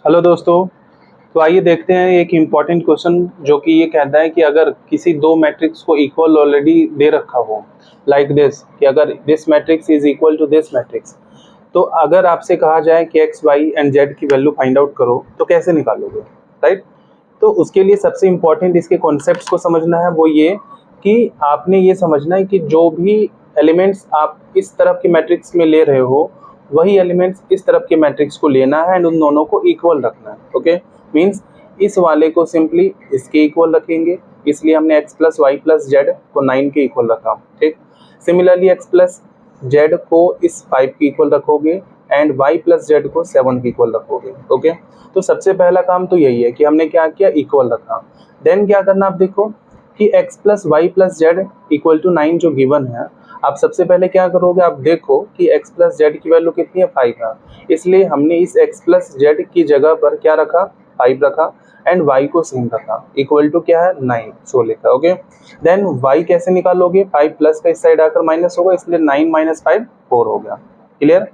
Hello दोस्तों। तो आइए देखते हैं एक इम्पॉर्टेंट क्वेश्चन जो कि ये कहता है कि अगर किसी दो मैट्रिक्स को इक्वल ऑलरेडी दे रखा हो लाइक दिस, कि अगर this matrix is equal to this matrix, तो अगर आपसे कहा जाए कि एक्स वाई एंड जेड की वैल्यू फाइंड आउट करो तो कैसे निकालोगे, राइट। तो उसके लिए सबसे इम्पॉर्टेंट इसके कॉन्सेप्ट्स को समझना है, वो ये कि आपने ये समझना है कि जो भी एलिमेंट्स आप इस तरफ के मैट्रिक्स में ले रहे हो वही एलिमेंट्स इस तरफ के मैट्रिक्स को लेना है एंड उन दोनों को इक्वल रखना है। ओके, मीन्स इस वाले को सिंपली इसके इक्वल रखेंगे, इसलिए हमने x plus Y plus Z को 9 के इक्वल रखा। ठीक, सिमिलरली x प्लस जेड को इस 5 के इक्वल रखोगे एंड y प्लस जेड को 7 के इक्वल रखोगे। ओके, तो सबसे पहला काम तो यही है कि हमने क्या किया, इक्वल रखा। देन क्या करना, आप देखो कि x plus Y plus Z equal to 9 जो गिवन है, आप सबसे पहले क्या करोगे, आप देखो कि x प्लस जेड की वैल्यू कितनी है, 5 है। इसलिए हमने इस x प्लस जेड की जगह पर क्या रखा, 5 रखा एंड y को सेम रखा, इक्वल टू क्या है, 9, 16 लिखा। ओके, देन y कैसे निकालोगे, 5 प्लस का इस साइड आकर माइनस होगा, इसलिए 9 माइनस 5 4 हो गया। क्लियर।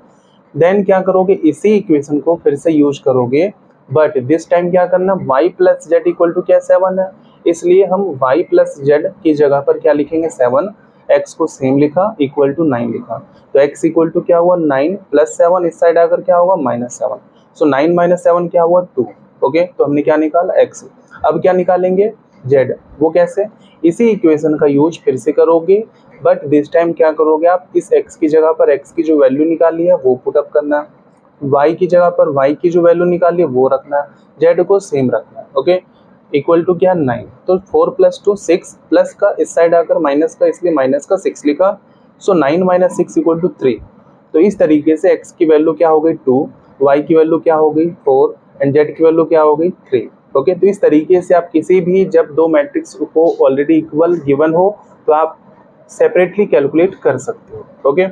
देन क्या करोगे, इसी इक्वेशन को फिर से यूज करोगे, बट दिस टाइम क्या करना, y plus Z equal to क्या, 7 है, इसलिए हम y प्लस जेड की जगह पर क्या लिखेंगे, 7, x को सेम लिखा, इक्वल टू 9 लिखा। तो x इक्वल टू क्या हुआ, 9 प्लस 7, इस साइड आकर क्या होगा, -7। सो 9 माइनस 7 क्या हुआ, 2। ओके, तो हमने क्या निकाला, x। अब क्या निकालेंगे, z। वो कैसे, इसी इक्वेशन का यूज फिर से करोगे, बट दिस टाइम क्या करोगे, आप इस x की जगह पर x की जो वैल्यू निकाली है वो पुट अप करना है, y की जगह पर y की जो वैल्यू निकाली है वो रखना है, z को सेम रखना है। ओके, इक्वल टू क्या, 9। तो 4 प्लस 2 6, प्लस का इस साइड आकर माइनस का, इसलिए माइनस का 6 लिखा। सो 9 माइनस 6 इक्वल टू 3। तो इस तरीके से x की वैल्यू क्या हो गई, 2, y की वैल्यू क्या हो गई, 4 एंड z की वैल्यू क्या हो गई, 3। ओके, तो इस तरीके से आप किसी भी, जब दो मैट्रिक्स को ऑलरेडी इक्वल गिवन हो तो आप सेपरेटली कैलकुलेट कर सकते हो। ओके।